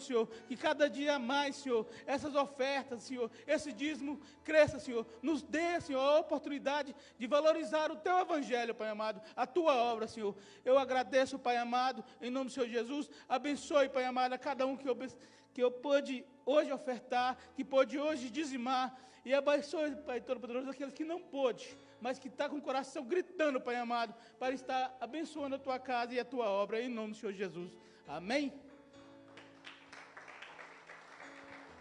Senhor, que cada dia mais, Senhor, essas ofertas, Senhor, esse dízimo cresça, Senhor. Nos dê, Senhor, a oportunidade de valorizar o Teu Evangelho, Pai amado, a Tua obra, Senhor. Eu agradeço, Pai amado, em nome do Senhor Jesus. Abençoe, Pai amado, a cada um que eu pude hoje ofertar, que pôde hoje dizimar. E abençoe, Pai Todo-Poderoso, aqueles que não pôde, mas que está com o coração gritando, Pai amado, para estar abençoando a Tua casa e a Tua obra, em nome do Senhor Jesus. Amém?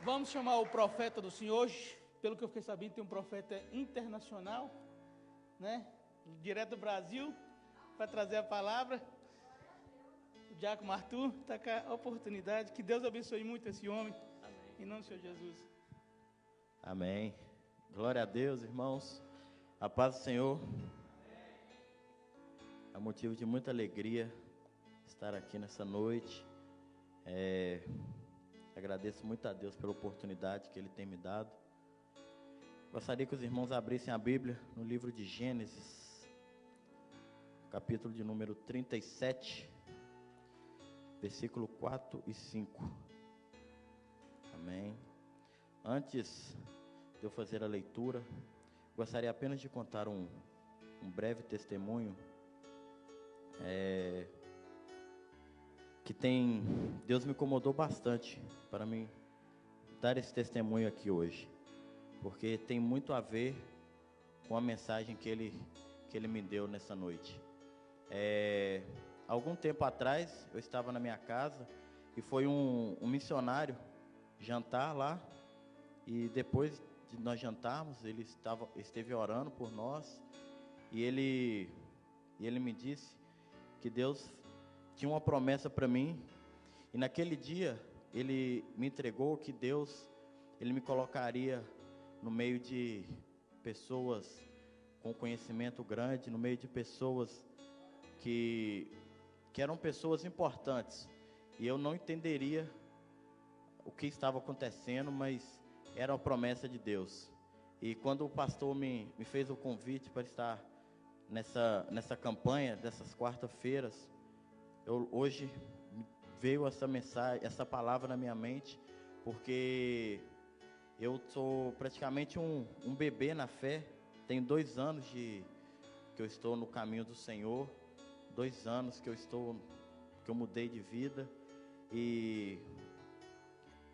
Vamos chamar o profeta do Senhor hoje. Pelo que eu fiquei sabendo, tem um profeta internacional, né? Direto do Brasil, para trazer a palavra. O Diácono Arthur está com a oportunidade. Que Deus abençoe muito esse homem. Amém. Em nome do Senhor Jesus. Amém. Glória a Deus, irmãos. A paz do Senhor. É motivo de muita alegria estar aqui nessa noite. Agradeço muito a Deus pela oportunidade que Ele tem me dado. Gostaria que os irmãos abrissem a Bíblia no livro de Gênesis, capítulo de número 37, versículo 4 e 5. Amém. Antes de eu fazer a leitura, gostaria apenas de contar um breve testemunho Deus me incomodou bastante para mim dar esse testemunho aqui hoje, porque tem muito a ver com a mensagem que ele me deu nessa noite. Algum tempo atrás eu estava na minha casa e foi um missionário jantar lá, e depois de nós jantarmos ele esteve orando por nós, e ele me disse que Deus tinha uma promessa para mim, e naquele dia ele me entregou que Deus, ele me colocaria no meio de pessoas com conhecimento grande, no meio de pessoas que eram pessoas importantes, e eu não entenderia o que estava acontecendo, mas era uma promessa de Deus. E quando o pastor me fez o convite para estar nessa campanha dessas quarta-feiras, hoje veio essa mensagem, essa palavra na minha mente, porque eu sou praticamente um bebê na fé. Tenho 2 anos que eu estou no caminho do Senhor, 2 anos que eu mudei de vida, e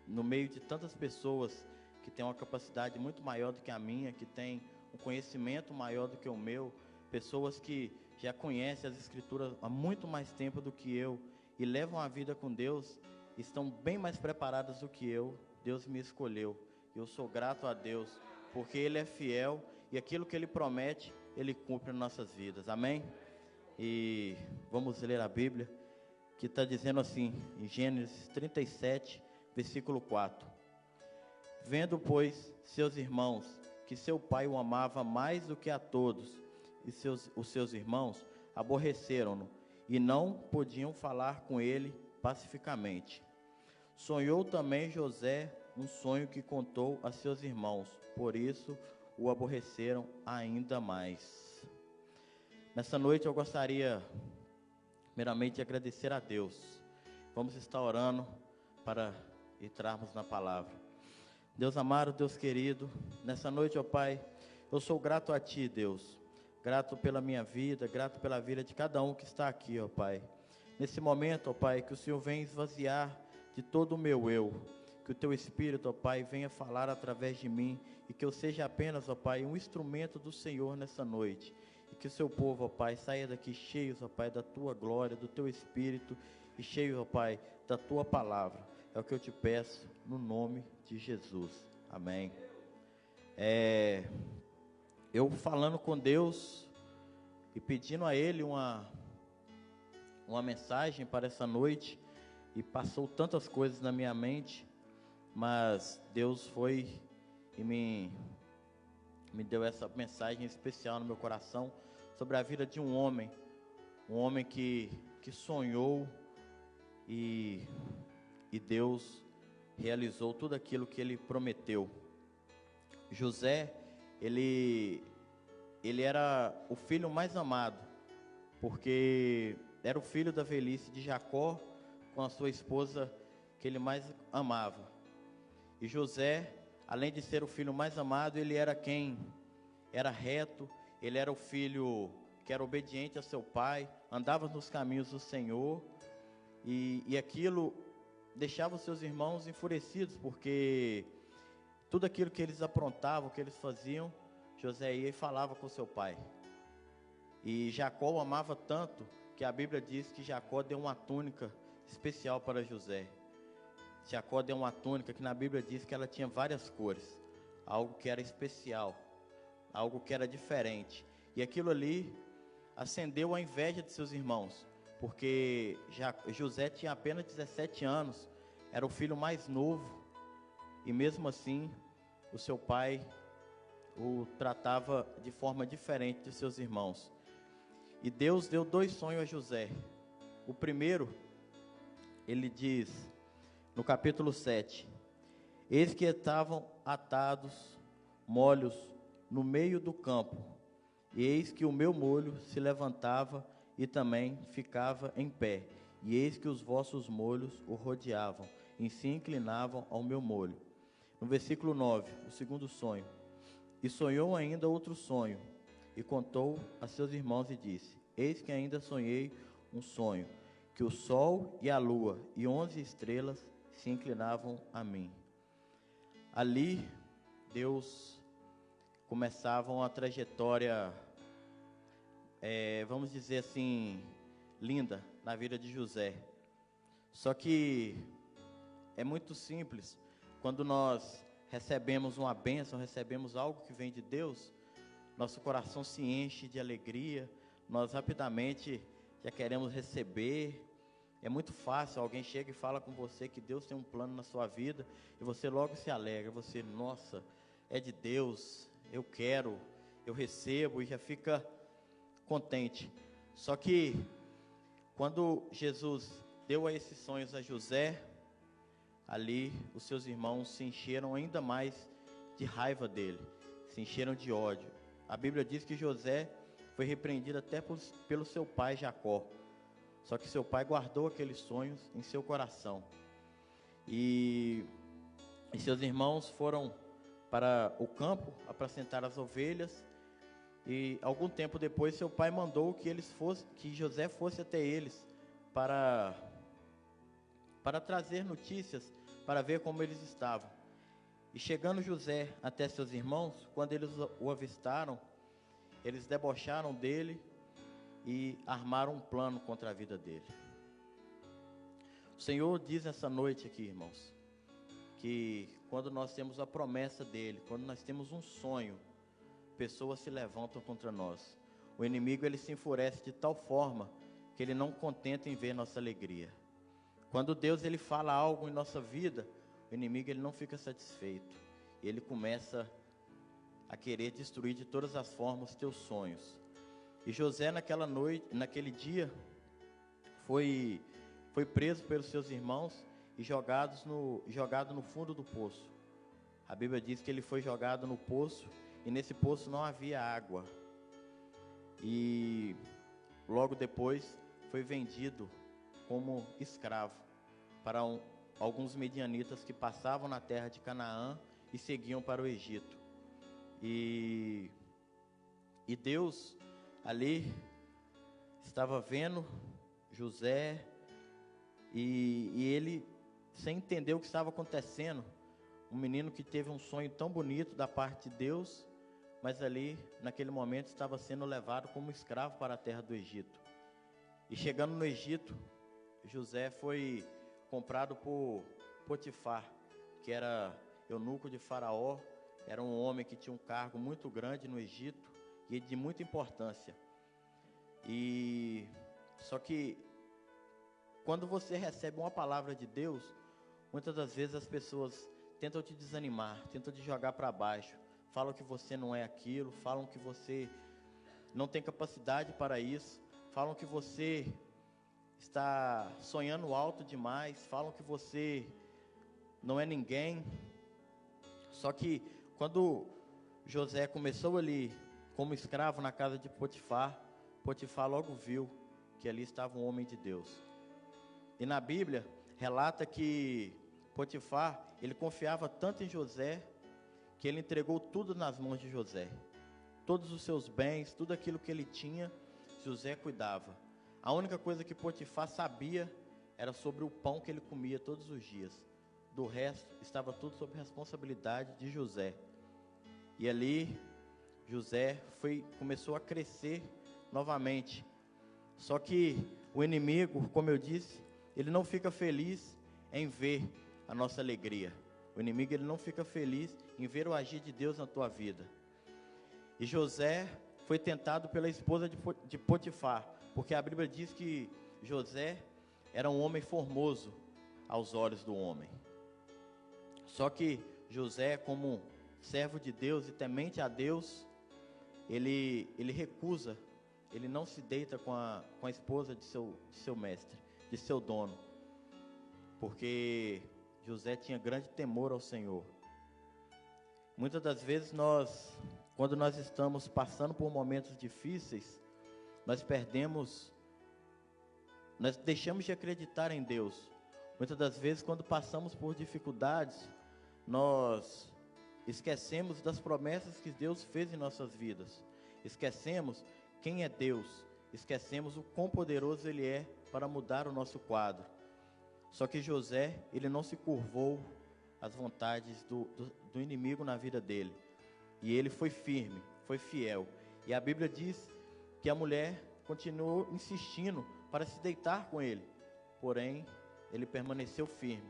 no meio de tantas pessoas que têm uma capacidade muito maior do que a minha, que têm um conhecimento maior do que o meu, pessoas que já conhecem as Escrituras há muito mais tempo do que eu e levam a vida com Deus, estão bem mais preparadas do que eu. Deus me escolheu. Eu sou grato a Deus, porque Ele é fiel e aquilo que Ele promete, Ele cumpre nas nossas vidas. Amém? E vamos ler a Bíblia, que está dizendo assim, em Gênesis 37, versículo 4. Vendo, pois, seus irmãos, que seu pai o amava mais do que a todos, e os seus irmãos aborreceram-no, e não podiam falar com ele pacificamente. Sonhou também José um sonho que contou a seus irmãos, por isso o aborreceram ainda mais. Nessa noite eu gostaria primeiramente de agradecer a Deus. Vamos estar orando para entrarmos na palavra. Deus amado, Deus querido, nessa noite, ó Pai, eu sou grato a Ti, Deus. Grato pela minha vida, grato pela vida de cada um que está aqui, ó Pai. Nesse momento, ó Pai, que o Senhor venha esvaziar de todo o meu eu. Que o Teu Espírito, ó Pai, venha falar através de mim. E que eu seja apenas, ó Pai, um instrumento do Senhor nessa noite. E que o Seu povo, ó Pai, saia daqui cheios, ó Pai, da Tua glória, do Teu Espírito. E cheios, ó Pai, da Tua palavra. É o que eu te peço, no nome de Jesus. Amém. Eu falando com Deus e pedindo a Ele uma mensagem para essa noite, e passou tantas coisas na minha mente, mas Deus foi e me deu essa mensagem especial no meu coração, sobre a vida de um homem que sonhou, e Deus realizou tudo aquilo que Ele prometeu. José, ele era o filho mais amado, porque era o filho da velhice de Jacó com a sua esposa, que ele mais amava. E José, além de ser o filho mais amado, ele era quem era reto, ele era o filho que era obediente a seu pai, andava nos caminhos do Senhor, e aquilo deixava os seus irmãos enfurecidos, porque tudo aquilo que eles aprontavam, que eles faziam, José ia e falava com seu pai. E Jacó o amava tanto, que a Bíblia diz que Jacó deu uma túnica especial para José. Jacó deu uma túnica que na Bíblia diz que ela tinha várias cores, algo que era especial, algo que era diferente. E aquilo ali acendeu a inveja de seus irmãos, porque José tinha apenas 17 anos, era o filho mais novo, e mesmo assim, o seu pai o tratava de forma diferente de seus irmãos. E Deus deu 2 sonhos a José. O primeiro, ele diz, no capítulo 7, eis que estavam atados, molhos, no meio do campo, e eis que o meu molho se levantava e também ficava em pé, e eis que os vossos molhos o rodeavam, e se inclinavam ao meu molho. No versículo 9, o segundo sonho, e sonhou ainda outro sonho, e contou a seus irmãos e disse, eis que ainda sonhei um sonho, que o sol e a lua e 11 estrelas se inclinavam a mim. Ali, Deus começava uma trajetória, vamos dizer assim, linda na vida de José. Só que é muito simples, quando nós recebemos uma bênção, recebemos algo que vem de Deus, nosso coração se enche de alegria, nós rapidamente já queremos receber. É muito fácil, alguém chega e fala com você que Deus tem um plano na sua vida, e você logo se alegra, você, nossa, é de Deus, eu quero, eu recebo, e já fica contente. Só que, quando Jesus deu a esses sonhos a José, ali os seus irmãos se encheram ainda mais de raiva dele, se encheram de ódio. A Bíblia diz que José foi repreendido até pelo seu pai Jacó. Só que seu pai guardou aqueles sonhos em seu coração. E seus irmãos foram para o campo apacentar as ovelhas. E algum tempo depois seu pai mandou que José fosse até eles para trazer notícias, para ver como eles estavam. E chegando José até seus irmãos, quando eles o avistaram, eles debocharam dele e armaram um plano contra a vida dele. O Senhor diz nessa noite aqui, irmãos, que quando nós temos a promessa dele, quando nós temos um sonho, pessoas se levantam contra nós. O inimigo, ele se enfurece de tal forma que ele não contenta em ver nossa alegria. Quando Deus, ele fala algo em nossa vida, o inimigo, ele não fica satisfeito. Ele começa a querer destruir de todas as formas os teus sonhos. E José naquele dia, foi preso pelos seus irmãos e jogado no fundo do poço. A Bíblia diz que ele foi jogado no poço, e nesse poço não havia água. E logo depois foi vendido como escravo para alguns medianitas que passavam na terra de Canaã e seguiam para o Egito. E Deus ali estava vendo José, e ele, sem entender o que estava acontecendo, um menino que teve um sonho tão bonito da parte de Deus, mas ali, naquele momento, estava sendo levado como escravo para a terra do Egito. E chegando no Egito, José foi comprado por Potifar, que era eunuco de Faraó, era um homem que tinha um cargo muito grande no Egito e de muita importância. E só que quando você recebe uma palavra de Deus, muitas das vezes as pessoas tentam te desanimar, tentam te jogar para baixo, falam que você não é aquilo, falam que você não tem capacidade para isso, falam que você está sonhando alto demais, falam que você não é ninguém. Só que quando José começou ali como escravo na casa de Potifar, Potifar logo viu que ali estava um homem de Deus. E na Bíblia, relata que Potifar, ele confiava tanto em José, que ele entregou tudo nas mãos de José. Todos os seus bens, tudo aquilo que ele tinha, José cuidava. A única coisa que Potifar sabia era sobre o pão que ele comia todos os dias. Do resto, estava tudo sob responsabilidade de José. E ali, José começou a crescer novamente. Só que o inimigo, como eu disse, ele não fica feliz em ver a nossa alegria. O inimigo, ele não fica feliz em ver o agir de Deus na tua vida. E José foi tentado pela esposa de Potifar, porque a Bíblia diz que José era um homem formoso aos olhos do homem. Só que José, como servo de Deus e temente a Deus, ele recusa, ele não se deita com a esposa de seu mestre, de seu dono, porque José tinha grande temor ao Senhor. Muitas das vezes quando nós estamos passando por momentos difíceis, nós deixamos de acreditar em Deus. Muitas das vezes, quando passamos por dificuldades, nós esquecemos das promessas que Deus fez em nossas vidas. Esquecemos quem é Deus. Esquecemos o quão poderoso Ele é para mudar o nosso quadro. Só que José, ele não se curvou às vontades do inimigo na vida dele. E ele foi firme, foi fiel. E a Bíblia diz que a mulher continuou insistindo para se deitar com ele. Porém, ele permaneceu firme.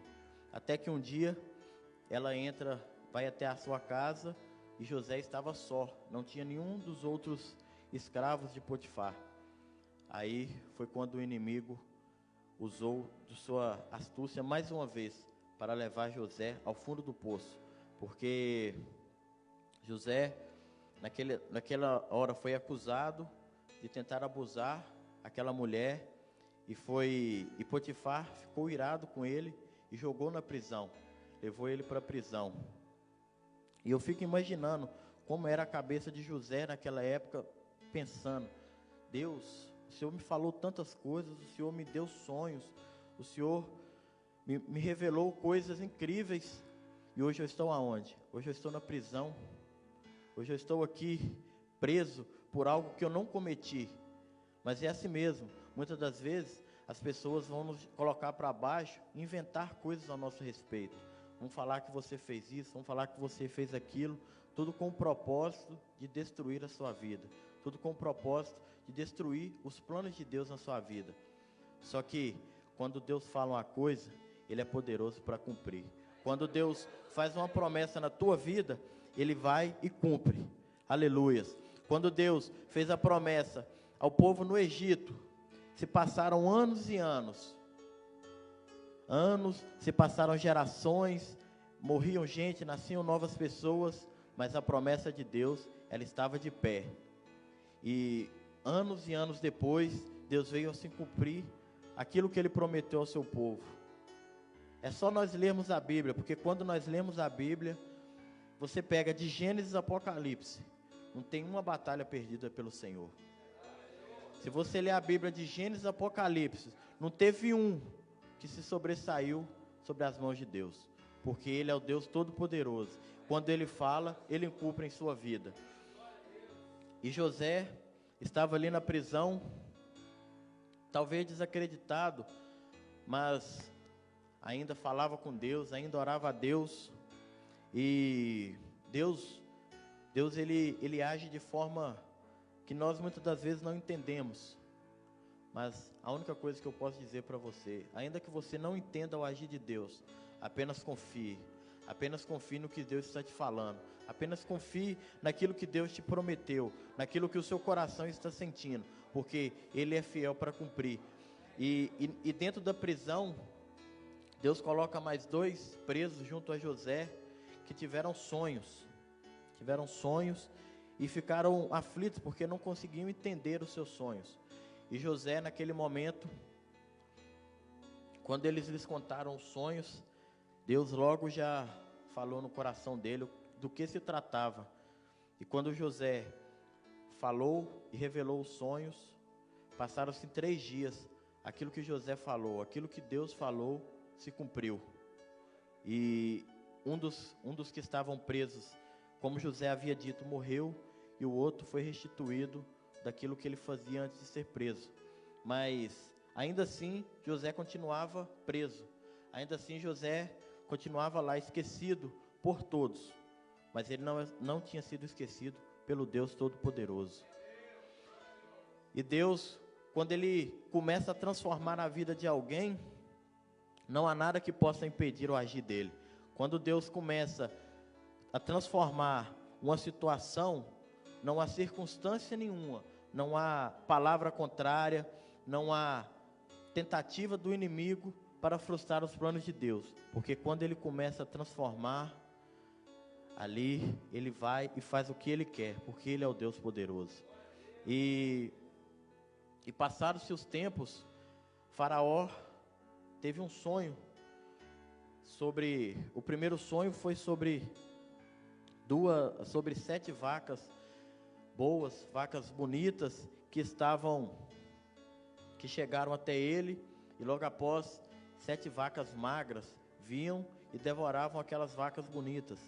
Até que um dia, ela vai até a sua casa e José estava só. Não tinha nenhum dos outros escravos de Potifar. Aí foi quando o inimigo usou de sua astúcia mais uma vez para levar José ao fundo do poço. Porque José, naquela hora, foi acusado de tentar abusar aquela mulher e Potifar ficou irado com ele e jogou na prisão, levou ele para a prisão. E eu fico imaginando como era a cabeça de José naquela época, pensando: Deus, o Senhor me falou tantas coisas, o Senhor me deu sonhos, o Senhor me revelou coisas incríveis, e hoje eu estou aonde? Hoje eu estou na prisão. Hoje eu estou aqui preso por algo que eu não cometi. Mas é assim mesmo. Muitas das vezes as pessoas vão nos colocar para baixo, inventar coisas ao nosso respeito. Vão falar que você fez isso, vão falar que você fez aquilo, tudo com o propósito de destruir a sua vida. Tudo com o propósito de destruir os planos de Deus na sua vida. Só que quando Deus fala uma coisa, Ele é poderoso para cumprir. Quando Deus faz uma promessa na tua vida, Ele vai e cumpre. Aleluias. Quando Deus fez a promessa ao povo no Egito, se passaram anos e anos. Se passaram gerações, morriam gente, nasciam novas pessoas, mas a promessa de Deus, ela estava de pé. E anos depois, Deus veio a se cumprir aquilo que Ele prometeu ao seu povo. É só nós lermos a Bíblia, porque quando nós lemos a Bíblia, você pega de Gênesis a Apocalipse, não tem uma batalha perdida pelo Senhor. Se você ler a Bíblia de Gênesis a Apocalipse, não teve um que se sobressaiu sobre as mãos de Deus, porque Ele é o Deus Todo-Poderoso. Quando Ele fala, Ele cumpre em sua vida. E José estava ali na prisão, talvez desacreditado, mas ainda falava com Deus, ainda orava a Deus. E Deus ele age de forma que nós muitas das vezes não entendemos. Mas a única coisa que eu posso dizer para você, ainda que você não entenda o agir de Deus, apenas confie no que Deus está te falando, apenas confie naquilo que Deus te prometeu, naquilo que o seu coração está sentindo, porque Ele é fiel para cumprir. E dentro da prisão, Deus coloca mais 2 presos junto a José, que tiveram sonhos e ficaram aflitos, porque não conseguiam entender os seus sonhos. E José, naquele momento, quando eles lhes contaram os sonhos, Deus logo já falou no coração dele do que se tratava. E quando José falou e revelou os sonhos, passaram-se 3 dias, aquilo que José falou, aquilo que Deus falou, se cumpriu. E um dos que estavam presos, como José havia dito, morreu, e o outro foi restituído daquilo que ele fazia antes de ser preso. Mas, ainda assim, José continuava preso. Ainda assim, José continuava lá esquecido por todos. Mas ele não tinha sido esquecido pelo Deus Todo-Poderoso. E Deus, quando Ele começa a transformar a vida de alguém, não há nada que possa impedir o agir dele. Quando Deus começa a transformar uma situação, não há circunstância nenhuma, não há palavra contrária, não há tentativa do inimigo para frustrar os planos de Deus. Porque quando Ele começa a transformar, ali Ele vai e faz o que Ele quer, porque Ele é o Deus poderoso. E passados-se os tempos, Faraó teve um sonho o primeiro sonho foi sobre 7 vacas boas, vacas bonitas, que chegaram até ele, e logo após 7 vacas magras vinham e devoravam aquelas vacas bonitas.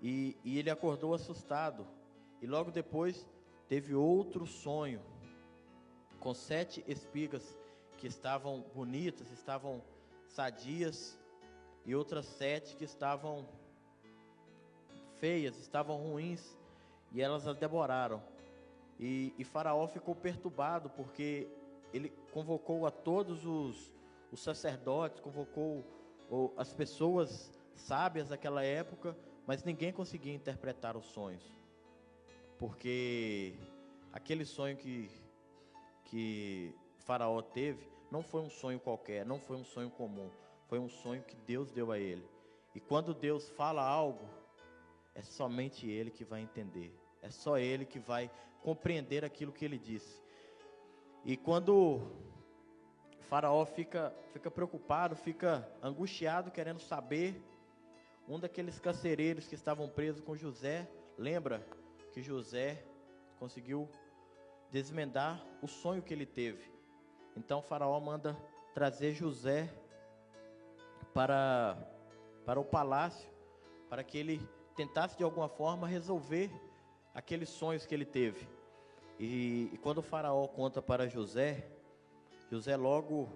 E ele acordou assustado, e logo depois teve outro sonho, com 7 espigas que estavam bonitas, estavam sadias, e outras 7 que estavam feias, estavam ruins, e elas as devoraram. E Faraó ficou perturbado, porque ele convocou a todos os sacerdotes, convocou as pessoas sábias daquela época, mas ninguém conseguia interpretar os sonhos, porque aquele sonho que Faraó teve não foi um sonho qualquer, não foi um sonho comum, foi um sonho que Deus deu a ele. E quando Deus fala algo, é somente Ele que vai entender, é só Ele que vai compreender aquilo que Ele disse. E quando Faraó fica preocupado, fica angustiado, querendo saber, um daqueles carcereiros que estavam presos com José, lembra que José conseguiu desvendar o sonho que ele teve. Então Faraó manda trazer José para o palácio, para que ele tentasse de alguma forma resolver aqueles sonhos que ele teve. E quando o Faraó conta para José, José logo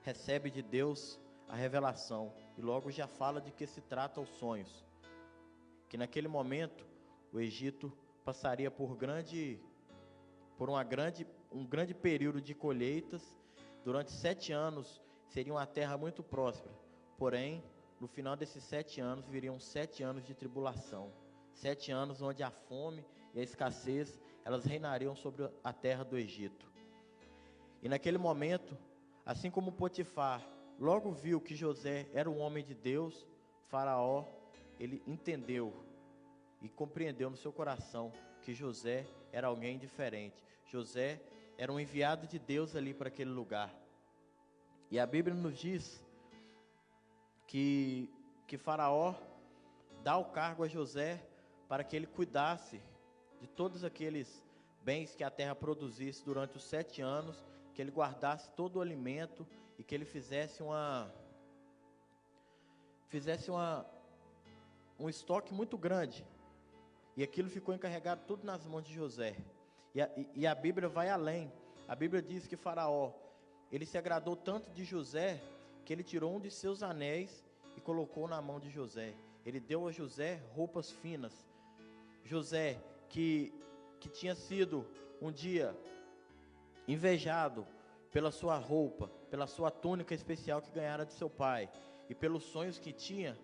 recebe de Deus a revelação, e logo já fala de que se trata os sonhos. Que naquele momento o Egito passaria por um grande período de colheitas. Durante 7 anos seria uma terra muito próspera. Porém, no final desses 7 anos viriam 7 anos de tribulação. 7 anos onde a fome e a escassez, elas reinariam sobre a terra do Egito. E naquele momento, assim como Potifar logo viu que José era um homem de Deus, Faraó, ele entendeu e compreendeu no seu coração que José era alguém diferente. José era um enviado de Deus ali para aquele lugar. E a Bíblia nos diz que Faraó dá o cargo a José para que ele cuidasse de todos aqueles bens que a terra produzisse durante os 7 anos, que ele guardasse todo o alimento e que ele fizesse um estoque muito grande. E aquilo ficou encarregado tudo nas mãos de José. E a Bíblia vai além. A Bíblia diz que Faraó, ele se agradou tanto de José, que ele tirou um de seus anéis e colocou na mão de José. Ele deu a José roupas finas. José, que tinha sido um dia invejado pela sua roupa, pela sua túnica especial que ganhara de seu pai, e pelos sonhos que tinha,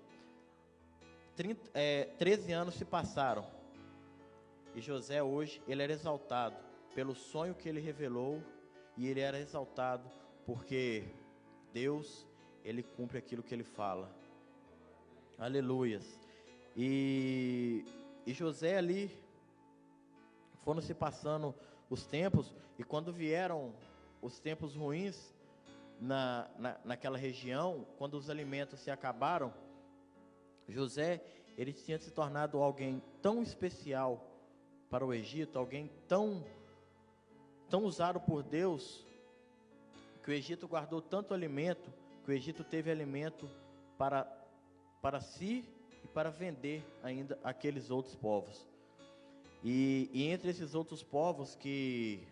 13 anos se passaram. E José hoje, ele era exaltado pelo sonho que ele revelou, e ele era exaltado porque Deus, ele cumpre aquilo que ele fala. Aleluias. E José ali, foram se passando os tempos, e quando vieram os tempos ruins naquela região, quando os alimentos se acabaram, José, ele tinha se tornado alguém tão especial para o Egito, alguém tão usado por Deus, que o Egito guardou tanto alimento, que o Egito teve alimento para si e para vender ainda aqueles outros povos. E entre esses outros povos que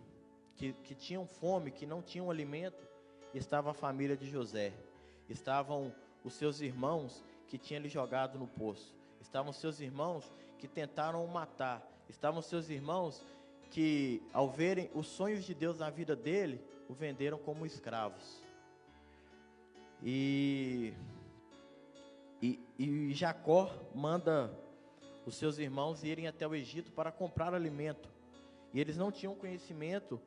tinham fome, que não tinham alimento, estava a família de José. Estavam os seus irmãos que tinham lhe jogado no poço. Estavam seus irmãos que tentaram o matar. Estavam seus irmãos que, ao verem os sonhos de Deus na vida dele, o venderam como escravos. E Jacó manda os seus irmãos irem até o Egito para comprar alimento. E eles não tinham conhecimento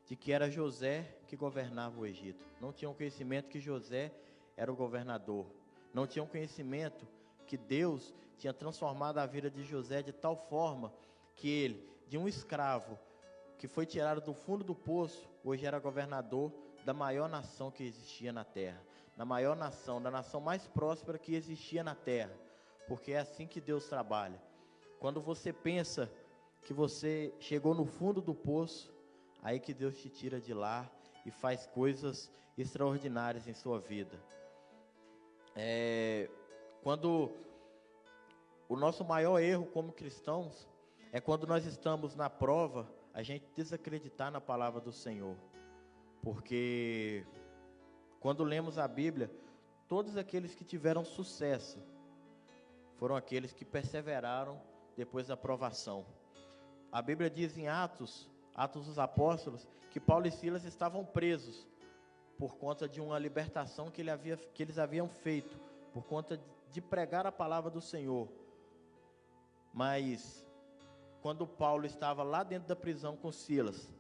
de que era José que governava o Egito. Não tinham conhecimento que José era o governador. Não tinham conhecimento que Deus tinha transformado a vida de José de tal forma que ele, de um escravo que foi tirado do fundo do poço, hoje era governador da maior nação que existia na terra. Da maior nação, da nação mais próspera que existia na terra. Porque é assim que Deus trabalha. Quando você pensa que você chegou no fundo do poço, aí que Deus te tira de lá e faz coisas extraordinárias em sua vida. Quando o nosso maior erro como cristãos é quando nós estamos na prova, a gente desacreditar na palavra do Senhor. Porque quando lemos a Bíblia, todos aqueles que tiveram sucesso foram aqueles que perseveraram depois da provação. A Bíblia diz em Atos dos Apóstolos, que Paulo e Silas estavam presos por conta de uma libertação que eles haviam feito, por conta de pregar a palavra do Senhor. Mas quando Paulo estava lá dentro da prisão com Silas,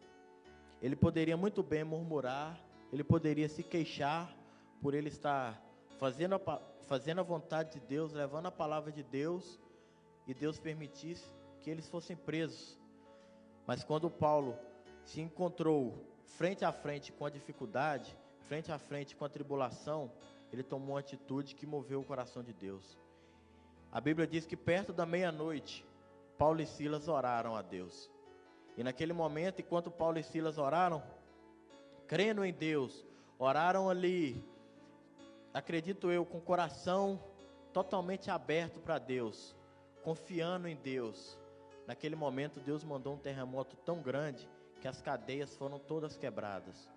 ele poderia muito bem murmurar, ele poderia se queixar por ele estar fazendo a vontade de Deus, levando a palavra de Deus, e Deus permitisse que eles fossem presos. Mas quando Paulo se encontrou frente a frente com a dificuldade, frente a frente com a tribulação, ele tomou uma atitude que moveu o coração de Deus. A Bíblia diz que perto da meia-noite, Paulo e Silas oraram a Deus. E naquele momento, enquanto Paulo e Silas oraram, crendo em Deus, oraram ali, acredito eu, com o coração totalmente aberto para Deus, confiando em Deus. Naquele momento, Deus mandou um terremoto tão grande que as cadeias foram todas quebradas.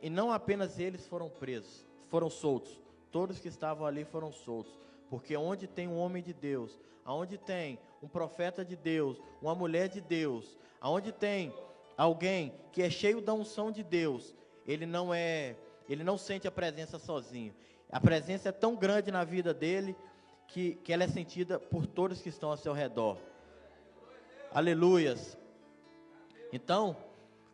E não apenas eles foram presos, foram soltos. Todos que estavam ali foram soltos. Porque onde tem um homem de Deus, aonde tem um profeta de Deus, uma mulher de Deus, aonde tem alguém que é cheio da unção de Deus, ele não sente a presença sozinho. A presença é tão grande na vida dele que ela é sentida por todos que estão ao seu redor. Aleluias. Então,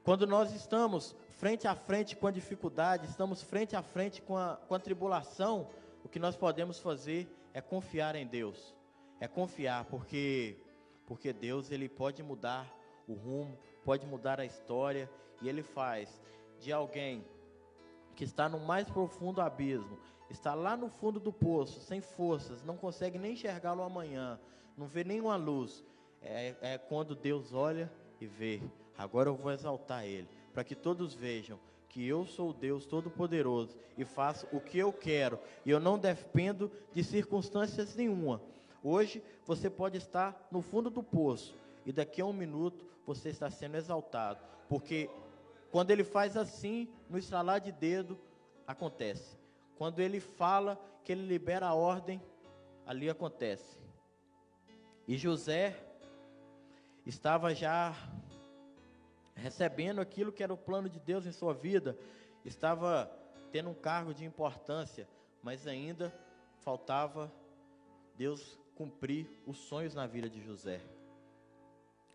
quando nós estamos frente a frente com a dificuldade, estamos frente a frente com a tribulação, o que nós podemos fazer é confiar em Deus. É confiar, porque Deus, ele pode mudar o rumo, pode mudar a história, e ele faz de alguém que está no mais profundo abismo, está lá no fundo do poço, sem forças, não consegue nem enxergá-lo amanhã, não vê nenhuma luz. É quando Deus olha e vê, agora eu vou exaltar ele, para que todos vejam que eu sou o Deus Todo-Poderoso e faço o que eu quero, e eu não dependo de circunstâncias nenhuma. Hoje você pode estar no fundo do poço, e daqui a um minuto você está sendo exaltado, porque quando ele faz assim, no estralar de dedo, acontece. Quando ele fala que ele libera a ordem, ali acontece. E José estava já recebendo aquilo que era o plano de Deus em sua vida, estava tendo um cargo de importância, mas ainda faltava Deus cumprir os sonhos na vida de José.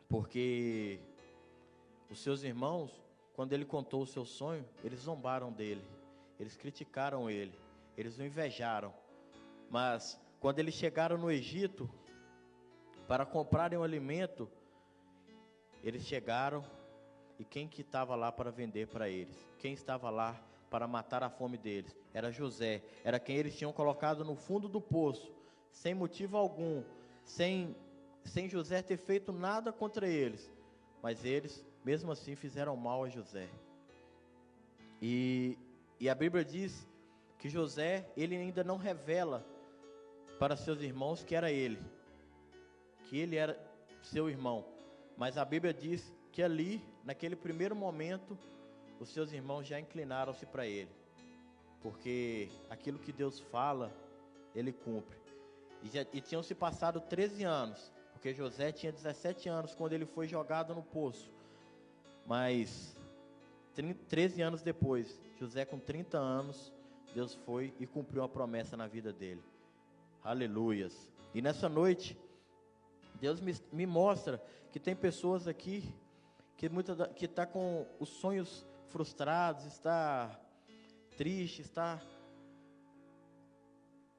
Porque os seus irmãos, quando ele contou o seu sonho, eles zombaram dele, eles criticaram ele, eles o invejaram. Mas quando eles chegaram no Egito para comprarem o alimento, eles chegaram, e quem que estava lá para vender para eles? Quem estava lá para matar a fome deles? Era José, era quem eles tinham colocado no fundo do poço, sem motivo algum, sem José ter feito nada contra eles, mas eles, mesmo assim, fizeram mal a José. E a Bíblia diz que José, ele ainda não revela para seus irmãos que era ele, que ele era seu irmão. Mas a Bíblia diz que ali, naquele primeiro momento, os seus irmãos já inclinaram-se para ele, porque aquilo que Deus fala, ele cumpre. E tinham se passado 13 anos, porque José tinha 17 anos quando ele foi jogado no poço. Mas 13 anos depois, José com 30 anos, Deus foi e cumpriu uma promessa na vida dele. Aleluias. E nessa noite, Deus me mostra que tem pessoas aqui que está com os sonhos frustrados, está triste,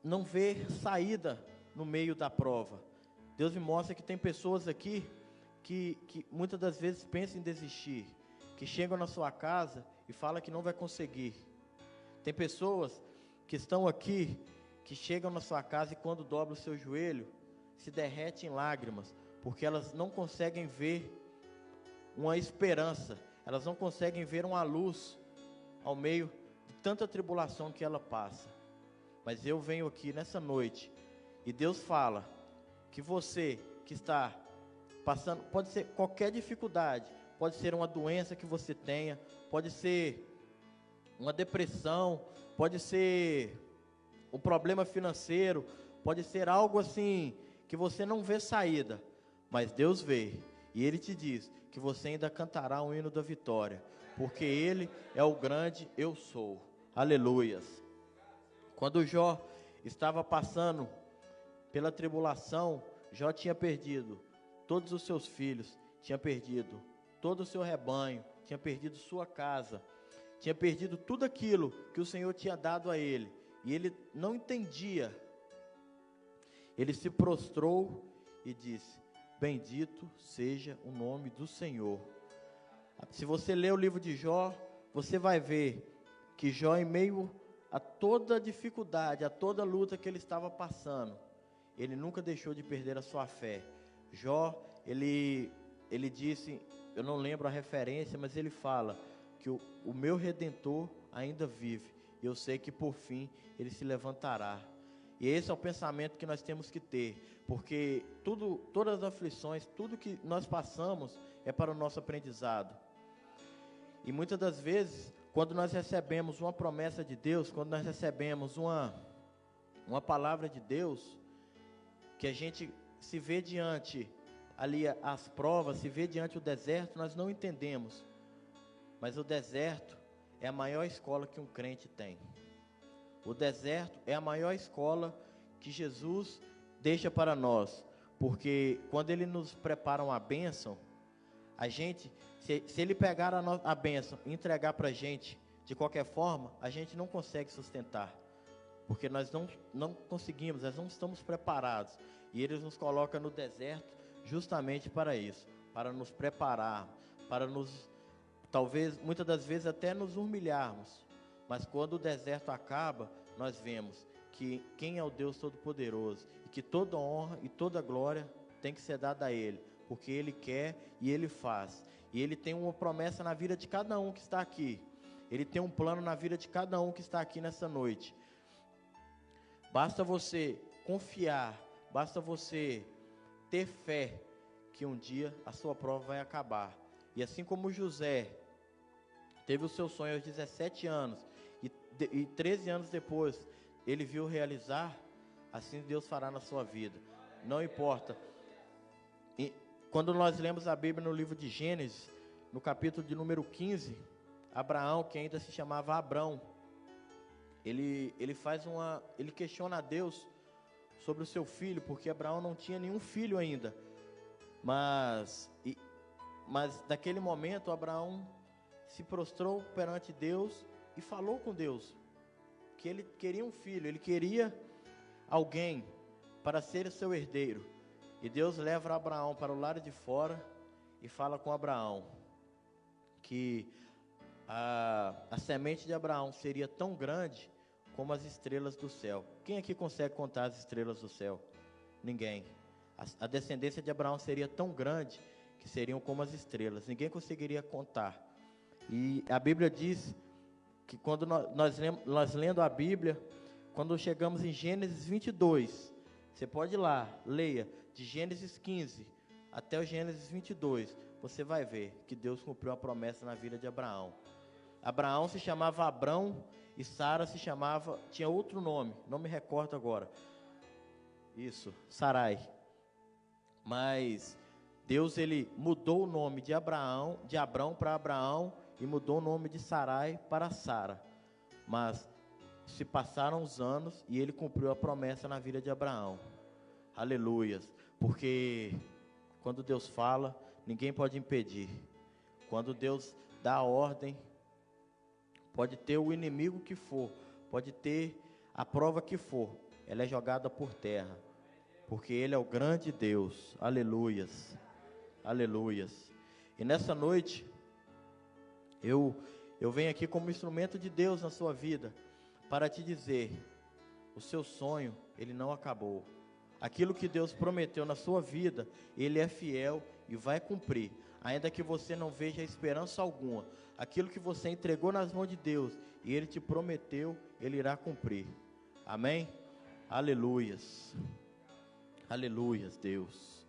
não vê saída no meio da prova. Deus me mostra que tem pessoas aqui que muitas das vezes pensam em desistir, que chegam na sua casa e falam que não vai conseguir. Tem pessoas que estão aqui, que chegam na sua casa e quando dobram o seu joelho, se derretem em lágrimas, porque elas não conseguem ver uma esperança, elas não conseguem ver uma luz ao meio de tanta tribulação que ela passa. Mas eu venho aqui nessa noite e Deus fala que você que está passando, pode ser qualquer dificuldade, pode ser uma doença que você tenha, pode ser uma depressão, pode ser um problema financeiro, pode ser algo assim que você não vê saída, mas Deus vê, e Ele te diz que você ainda cantará um hino da vitória, porque Ele é o grande eu sou. Aleluias. Quando Jó estava passando pela tribulação, Jó tinha perdido todos os seus filhos, tinha perdido todo o seu rebanho, tinha perdido sua casa, tinha perdido tudo aquilo que o Senhor tinha dado a ele, e ele não entendia. Ele se prostrou e disse: bendito seja o nome do Senhor. Se você ler o livro de Jó, você vai ver que Jó, em meio a toda dificuldade, a toda luta que ele estava passando, ele nunca deixou de perder a sua fé. Jó, ele disse, eu não lembro a referência, mas ele fala que o meu Redentor ainda vive, e eu sei que por fim ele se levantará. E esse é o pensamento que nós temos que ter, porque todas as aflições, tudo que nós passamos é para o nosso aprendizado. E muitas das vezes, quando nós recebemos uma promessa de Deus, quando nós recebemos uma palavra de Deus, que a gente se vê diante ali as provas, se vê diante o deserto, nós não entendemos. Mas o deserto é a maior escola que um crente tem. O deserto é a maior escola que Jesus deixa para nós, porque quando Ele nos prepara uma bênção, a gente, se Ele pegar a bênção e entregar para a gente, de qualquer forma, a gente não consegue sustentar, porque nós não conseguimos, nós não estamos preparados, e Ele nos coloca no deserto justamente para isso, para nos preparar, para nos, talvez, muitas das vezes até nos humilharmos, mas quando o deserto acaba, nós vemos que quem é o Deus Todo-Poderoso, e que toda honra e toda glória tem que ser dada a Ele, porque Ele quer e Ele faz, e Ele tem uma promessa na vida de cada um que está aqui, Ele tem um plano na vida de cada um que está aqui nessa noite. Basta você confiar, basta você ter fé, que um dia a sua prova vai acabar. E assim como José teve o seu sonho aos 17 anos, e 13 anos depois, ele viu realizar, assim Deus fará na sua vida. Não importa. E quando nós lemos a Bíblia no livro de Gênesis, no capítulo de número 15, Abraão, que ainda se chamava Abrão, ele questiona a Deus sobre o seu filho, porque Abraão não tinha nenhum filho ainda. Mas naquele momento, Abraão se prostrou perante Deus e falou com Deus que ele queria um filho, ele queria alguém para ser o seu herdeiro. E Deus leva Abraão para o lado de fora e fala com Abraão que a semente de Abraão seria tão grande como as estrelas do céu. Quem aqui consegue contar as estrelas do céu? Ninguém. A descendência de Abraão seria tão grande que seriam como as estrelas. Ninguém conseguiria contar. E a Bíblia diz que quando nós lendo a Bíblia, quando chegamos em Gênesis 22, você pode ir lá, leia, de Gênesis 15 até o Gênesis 22, você vai ver que Deus cumpriu a promessa na vida de Abraão. Abraão se chamava Abrão e Sara tinha outro nome, não me recordo agora. Isso, Sarai. Mas Deus, ele mudou o nome de Abrão para Abraão, e mudou o nome de Sarai para Sara. Mas se passaram os anos e ele cumpriu a promessa na vida de Abraão. Aleluias. Porque quando Deus fala, ninguém pode impedir. Quando Deus dá a ordem, pode ter o inimigo que for, pode ter a prova que for, ela é jogada por terra. Porque Ele é o grande Deus. Aleluias. Aleluias. E nessa noite, eu venho aqui como instrumento de Deus na sua vida, para te dizer, o seu sonho, ele não acabou. Aquilo que Deus prometeu na sua vida, Ele é fiel e vai cumprir. Ainda que você não veja esperança alguma, aquilo que você entregou nas mãos de Deus, e Ele te prometeu, Ele irá cumprir. Amém? Aleluias. Aleluias, Deus.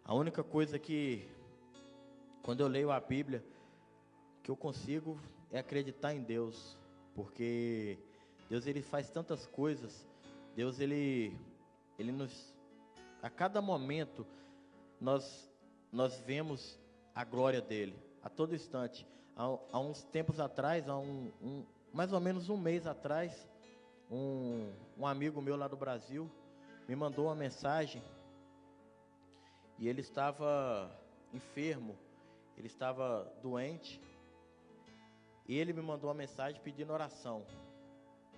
A única coisa que, quando eu leio a Bíblia, que eu consigo é acreditar em Deus, porque Deus, ele faz tantas coisas. Deus, ele nos, a cada momento nós vemos a glória dele, a todo instante. Há uns tempos atrás, mais ou menos um mês atrás, um amigo meu lá do Brasil me mandou uma mensagem, e ele estava enfermo, ele estava doente, e ele me mandou uma mensagem pedindo oração.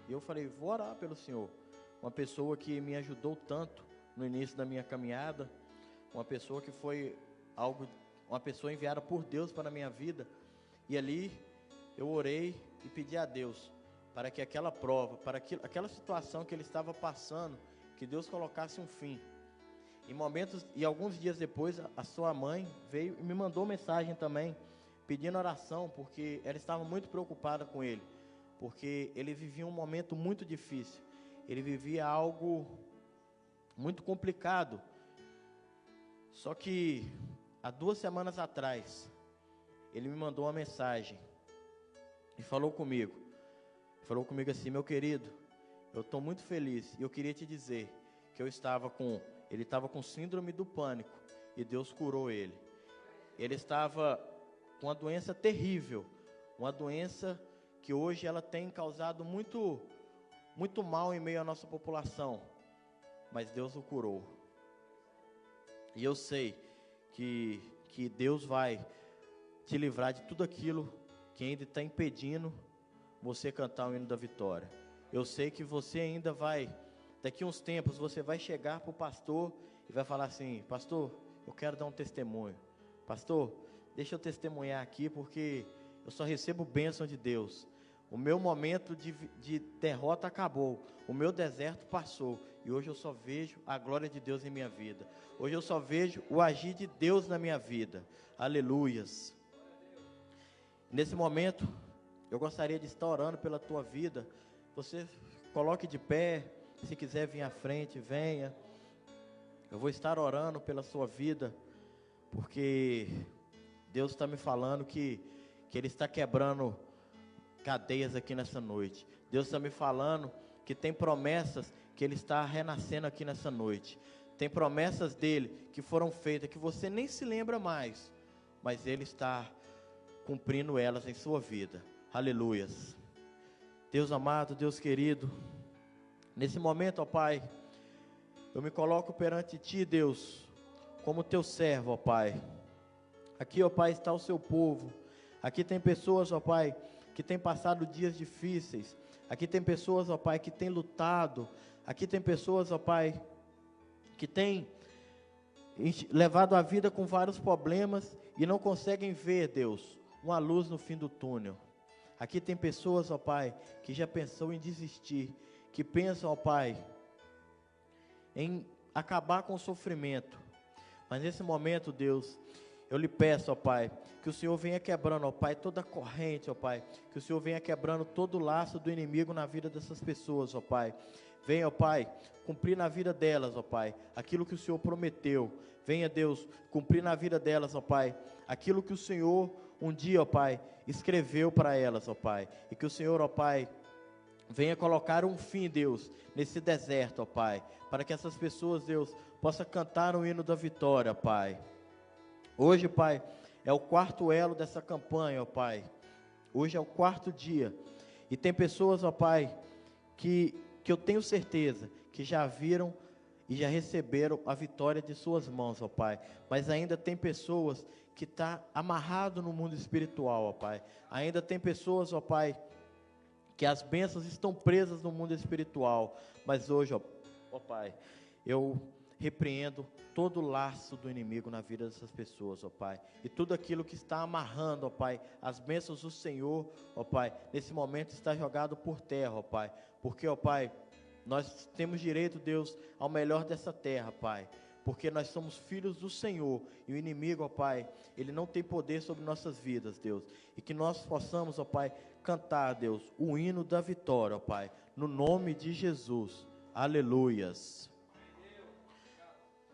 E eu falei, vou orar pelo senhor. Uma pessoa que me ajudou tanto no início da minha caminhada, uma pessoa que foi uma pessoa enviada por Deus para a minha vida. E ali eu orei e pedi a Deus para que aquela prova, para aquela situação que ele estava passando, que Deus colocasse um fim. E alguns dias depois, a sua mãe veio e me mandou mensagem também, pedindo oração, porque ela estava muito preocupada com ele, porque ele vivia um momento muito difícil, ele vivia algo muito complicado. Só que há 2 semanas atrás, ele me mandou uma mensagem e falou comigo assim, meu querido, eu estou muito feliz, e eu queria te dizer que ele estava com síndrome do pânico, e Deus curou ele. Ele estava com uma doença terrível, uma doença que hoje ela tem causado muito, muito mal em meio à nossa população, mas Deus o curou. E eu sei que Deus vai te livrar de tudo aquilo que ainda está impedindo você cantar o hino da vitória. Eu sei que você ainda vai, daqui uns tempos, você vai chegar para o pastor e vai falar assim, pastor, eu quero dar um testemunho. Pastor, deixa eu testemunhar aqui, porque eu só recebo bênção de Deus. O meu momento de derrota acabou, o meu deserto passou, e hoje eu só vejo a glória de Deus em minha vida. Hoje eu só vejo o agir de Deus na minha vida. Aleluias. Nesse momento, eu gostaria de estar orando pela tua vida. Você coloque de pé, se quiser vir à frente, venha. Eu vou estar orando pela sua vida, porque Deus está me falando que Ele está quebrando cadeias aqui nessa noite. Deus está me falando que tem promessas que Ele está renascendo aqui nessa noite. Tem promessas dEle que foram feitas, que você nem se lembra mais, mas Ele está cumprindo elas em sua vida. Aleluias. Deus amado, Deus querido, nesse momento, ó Pai, eu me coloco perante Ti, Deus, como Teu servo, ó Pai. Aqui, ó Pai, está o Seu povo. Aqui tem pessoas, ó Pai, que têm passado dias difíceis. Aqui tem pessoas, ó Pai, que têm lutado. Aqui tem pessoas, ó Pai, que têm levado a vida com vários problemas e não conseguem ver, Deus, uma luz no fim do túnel. Aqui tem pessoas, ó Pai, que já pensou em desistir, que pensam, ó Pai, em acabar com o sofrimento. Mas nesse momento, Deus, Eu lhe peço, ó Pai, que o Senhor venha quebrando, ó Pai, toda a corrente, ó Pai, que o Senhor venha quebrando todo o laço do inimigo na vida dessas pessoas, ó Pai. Venha, ó Pai, cumprir na vida delas, ó Pai, aquilo que o Senhor prometeu. Venha, Deus, cumprir na vida delas, ó Pai, aquilo que o Senhor um dia, ó Pai, escreveu para elas, ó Pai. E que o Senhor, ó Pai, venha colocar um fim, Deus, nesse deserto, ó Pai, para que essas pessoas, Deus, possam cantar o hino da vitória, Pai. Hoje, Pai, é o quarto elo dessa campanha, ó Pai. Hoje é o quarto dia. E tem pessoas, ó Pai, que eu tenho certeza que já viram e já receberam a vitória de suas mãos, ó Pai. Mas ainda tem pessoas que estão amarradas no mundo espiritual, ó Pai. Ainda tem pessoas, ó Pai, que as bênçãos estão presas no mundo espiritual. Mas hoje, ó Pai, eu repreendo todo o laço do inimigo na vida dessas pessoas, ó Pai. E tudo aquilo que está amarrando, ó Pai, as bênçãos do Senhor, ó Pai, nesse momento está jogado por terra, ó Pai. Porque, ó Pai, nós temos direito, Deus, ao melhor dessa terra, Pai. Porque nós somos filhos do Senhor. E o inimigo, ó Pai, ele não tem poder sobre nossas vidas, Deus. E que nós possamos, ó Pai, cantar, Deus, o hino da vitória, ó Pai. No nome de Jesus. Aleluias.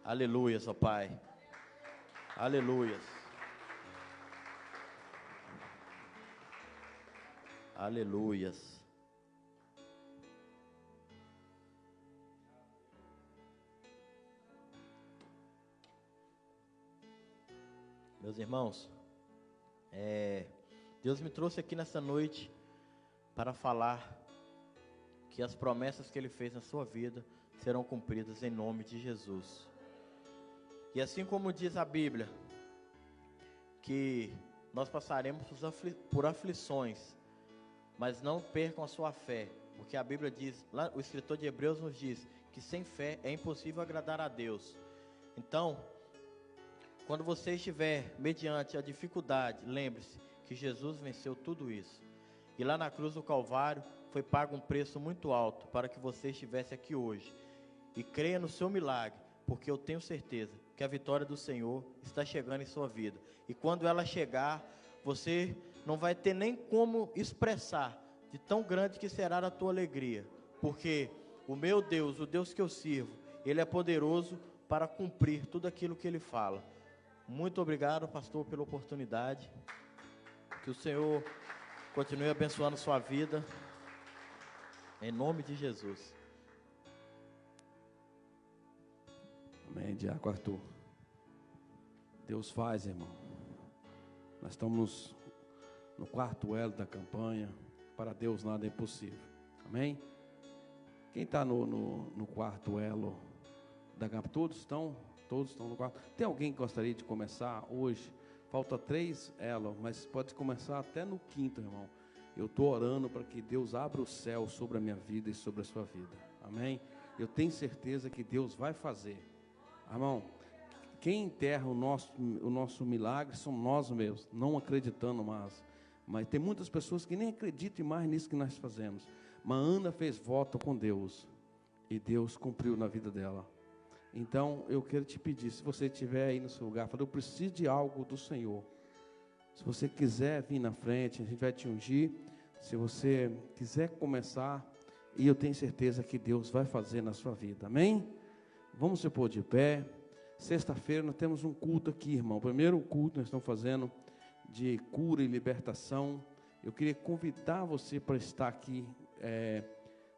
Aleluias, ó Pai. Aleluias. Aleluias. Meus irmãos, Deus me trouxe aqui nessa noite para falar que as promessas que Ele fez na sua vida serão cumpridas em nome de Jesus. E assim como diz a Bíblia, que nós passaremos por aflições, mas não percam a sua fé, porque a Bíblia diz, lá, o escritor de Hebreus nos diz, que sem fé é impossível agradar a Deus. Então, quando você estiver mediante a dificuldade, lembre-se que Jesus venceu tudo isso. E lá na cruz do Calvário foi pago um preço muito alto para que você estivesse aqui hoje. E creia no seu milagre, porque eu tenho certeza que a vitória do Senhor está chegando em sua vida. E quando ela chegar, você não vai ter nem como expressar de tão grande que será a tua alegria. Porque o meu Deus, o Deus que eu sirvo, Ele é poderoso para cumprir tudo aquilo que Ele fala. Muito obrigado, pastor, pela oportunidade. Que o Senhor continue abençoando sua vida. Em nome de Jesus. Amém, Diácono Arthur. Deus faz, irmão. Nós estamos no quarto elo da campanha. Para Deus nada é impossível. Amém? Quem está no quarto elo da campanha? Todos estão no quarto. Tem alguém que gostaria de começar hoje? Falta 3 elos, mas pode começar até no 5º, irmão. Eu estou orando para que Deus abra o céu sobre a minha vida e sobre a sua vida. Amém? Eu tenho certeza que Deus vai fazer. Irmão, quem enterra o nosso milagre somos nós mesmos, não acreditando mais. Mas tem muitas pessoas que nem acreditam mais nisso que nós fazemos. Mas Ana fez voto com Deus e Deus cumpriu na vida dela. Então, eu quero te pedir, se você estiver aí no seu lugar, fala, eu preciso de algo do Senhor. Se você quiser vir na frente, a gente vai te ungir. Se você quiser começar, e eu tenho certeza que Deus vai fazer na sua vida. Amém? Vamos se pôr de pé. Sexta-feira nós temos um culto aqui, irmão. O primeiro culto nós estamos fazendo de cura e libertação. Eu queria convidar você para estar aqui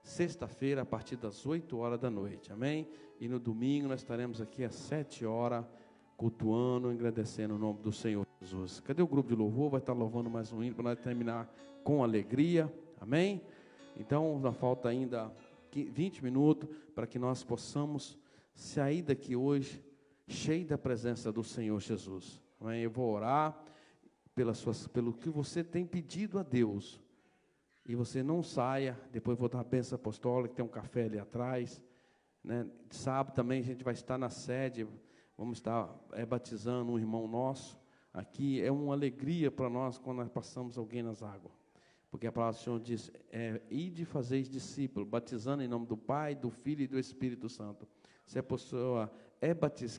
sexta-feira, a partir das 8 horas da noite, amém? E no domingo nós estaremos aqui às 7 horas, cultuando, agradecendo o nome do Senhor Jesus. Cadê o grupo de louvor? Vai estar louvando mais um hino para nós terminar com alegria, amém? Então, ainda falta ainda 20 minutos para que nós possamos sair daqui hoje cheio da presença do Senhor Jesus, amém? Eu vou orar pelo que você tem pedido a Deus. E você não saia, depois vou dar a bênção apostólica, tem um café ali atrás, né? Sábado também a gente vai estar na sede, vamos estar batizando um irmão nosso, aqui é uma alegria para nós quando nós passamos alguém nas águas, porque a palavra do Senhor diz, ide fazeis discípulos, batizando em nome do Pai, do Filho e do Espírito Santo. Se a pessoa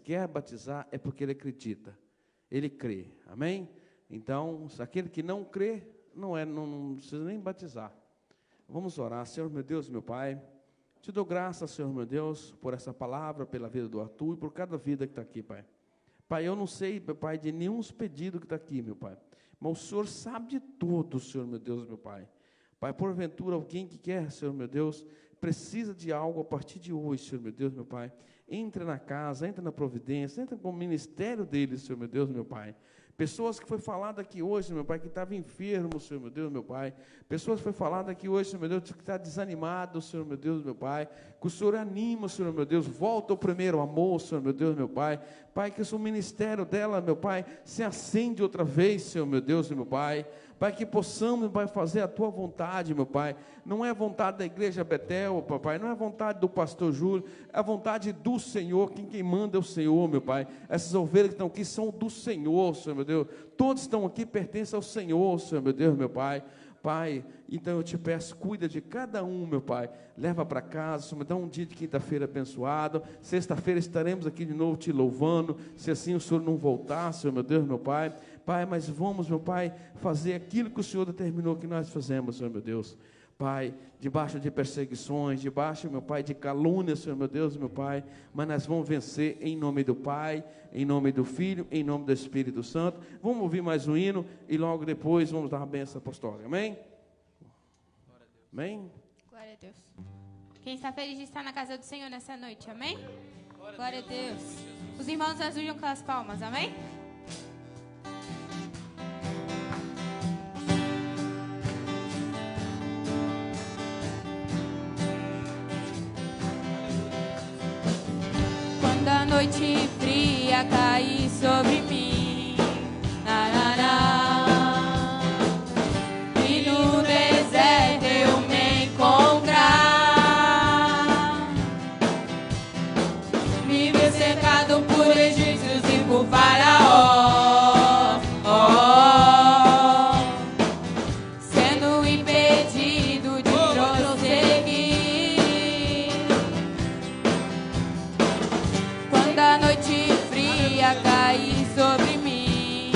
quer batizar, é porque ele acredita. ele crê. Amém? Então, aquele que não crê, não precisa nem batizar. Vamos orar. Senhor meu Deus, meu Pai, te dou graças, Senhor meu Deus, por essa palavra, pela vida do Arthur e por cada vida que está aqui, Pai. Pai, eu não sei, meu Pai, de nenhum pedido que está aqui, meu Pai. Mas o Senhor sabe de tudo, Senhor meu Deus, meu Pai. Pai, porventura, alguém que quer, Senhor meu Deus, precisa de algo a partir de hoje, Senhor meu Deus, meu Pai. Entra na casa, entra na providência, entra com o ministério deles, Senhor meu Deus, meu Pai. Pessoas que foi falado aqui hoje, meu Pai, que estava enfermo, Senhor meu Deus, meu Pai. Pessoas que foi falado aqui hoje, Senhor meu Deus, que está desanimado, Senhor meu Deus, meu Pai. Que o Senhor anima, Senhor meu Deus, volta ao primeiro amor, Senhor meu Deus, meu Pai. Pai, que o ministério dela, meu Pai, se acende outra vez, Senhor meu Deus e meu Pai. Pai, que possamos, meu Pai, fazer a Tua vontade, meu Pai. Não é a vontade da igreja Betel, papai, não é a vontade do pastor Júlio, é a vontade do Senhor. Quem manda é o Senhor, meu Pai. Essas ovelhas que estão aqui são do Senhor, Senhor meu Deus. Todos estão aqui, pertencem ao Senhor, Senhor meu Deus, meu Pai. Pai, então eu te peço, cuida de cada um, meu Pai. Leva para casa, Senhor, me dá um dia de quinta-feira abençoado. Sexta-feira estaremos aqui de novo te louvando, se assim o Senhor não voltar, Senhor meu Deus, meu Pai. Pai, mas vamos, meu Pai, fazer aquilo que o Senhor determinou que nós fazemos, Senhor meu Deus. Pai, debaixo de perseguições, debaixo, meu Pai, de calúnias, Senhor meu Deus, meu Pai, mas nós vamos vencer em nome do Pai, em nome do Filho, em nome do Espírito Santo. Vamos ouvir mais um hino e logo depois vamos dar a bênção apostólica. Amém? Amém? Glória a Deus. Quem está feliz de estar na casa do Senhor nessa noite, amém? Glória a Deus. Os irmãos ajudam com as palmas, amém? Quando a noite fria cair sobre mim, e no deserto eu me encontrar, me ver cercado por egípcios e por Faraó, sendo impedido de prosseguir. Quando a noite fria cair sobre mim,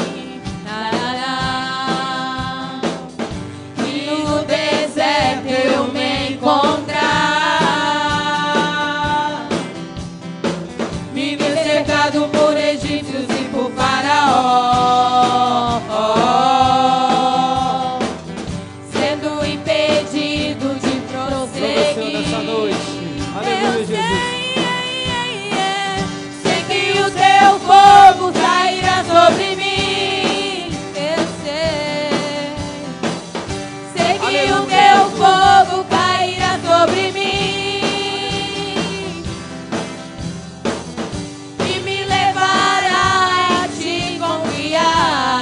e no deserto eu me encontrar, me ver cercado por egípcios e por Faraó, sendo impedido de prosseguir. Nessa noite. Aleluia, Jesus. Teu fogo cairá sobre mim, eu sei que o teu fogo cairá sobre mim e me levará a te confiar,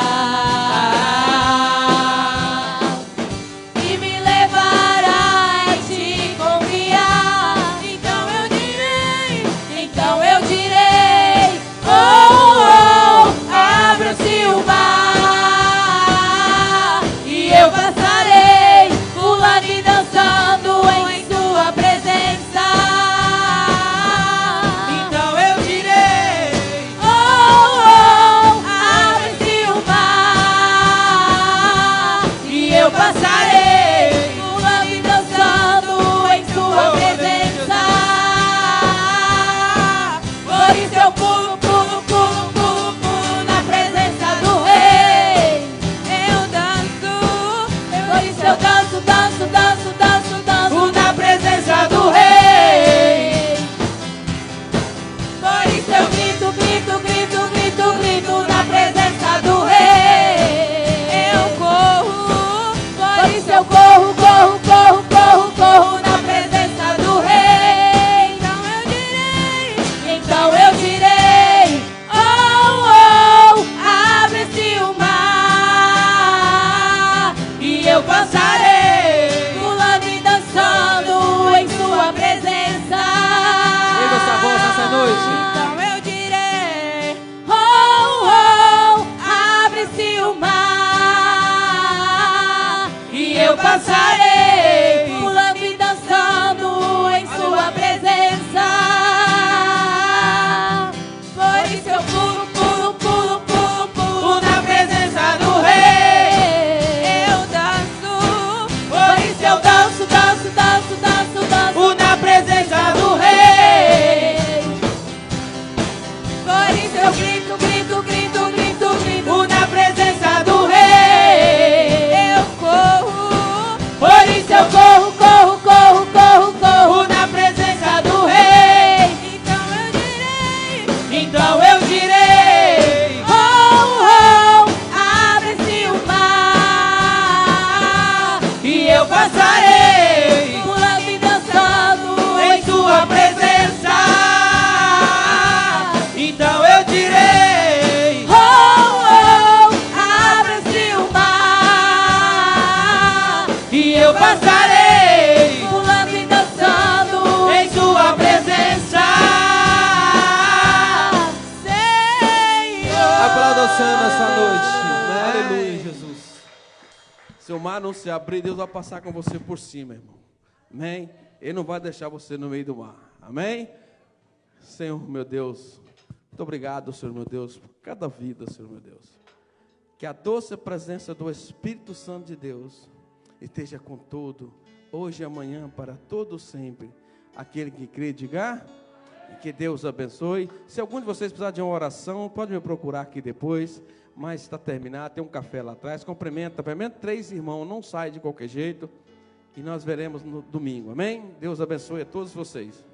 e me levará a te confiar. Então eu direi, abra-se o mar e eu passarei, pulando e dançando em sua presença. Então eu direi, abre-se o mar e eu passarei, pulando e dançando em sua presença. Por isso eu pulo, pulo, pulo, pulo, pulo na presença do Rei. Eu danço, por isso eu danço, danço, danço, danço, danço na presença do Rei. Por isso eu grito, grito, grito, grito, grito na presença do Rei. Eu corro, por isso eu corro, corro, corro, corro, corro na presença do Rei. Então eu direi, eu grito, grito, grito, grito, grito na presença do Rei. Eu corro, por isso eu corro, corro, corro, corro, corro na presença do Rei. Então eu direi, oh, oh, abre-se o mar e eu passarei, pulando e dançando em sua presença. Então eu direi, oh, oh, abre-se o mar e eu passarei, pulando e dançando em sua presença. Senhor. Aplauda o Senhor nessa noite. Aleluia, Jesus. Se o mar não se abrir, Deus vai passar com você por cima, irmão. Amém? Ele não vai deixar você no meio do mar. Amém? Senhor, meu Deus, muito obrigado, Senhor, meu Deus, por cada vida, Senhor, meu Deus. Que a doce presença do Espírito Santo de Deus esteja com todo, hoje e amanhã, para todo sempre. Aquele que crê, diga, e que Deus abençoe. Se algum de vocês precisar de uma oração, pode me procurar aqui depois, mas está terminado, tem um café lá atrás, cumprimenta 3 irmãos, não sai de qualquer jeito, e nós veremos no domingo, amém? Deus abençoe a todos vocês.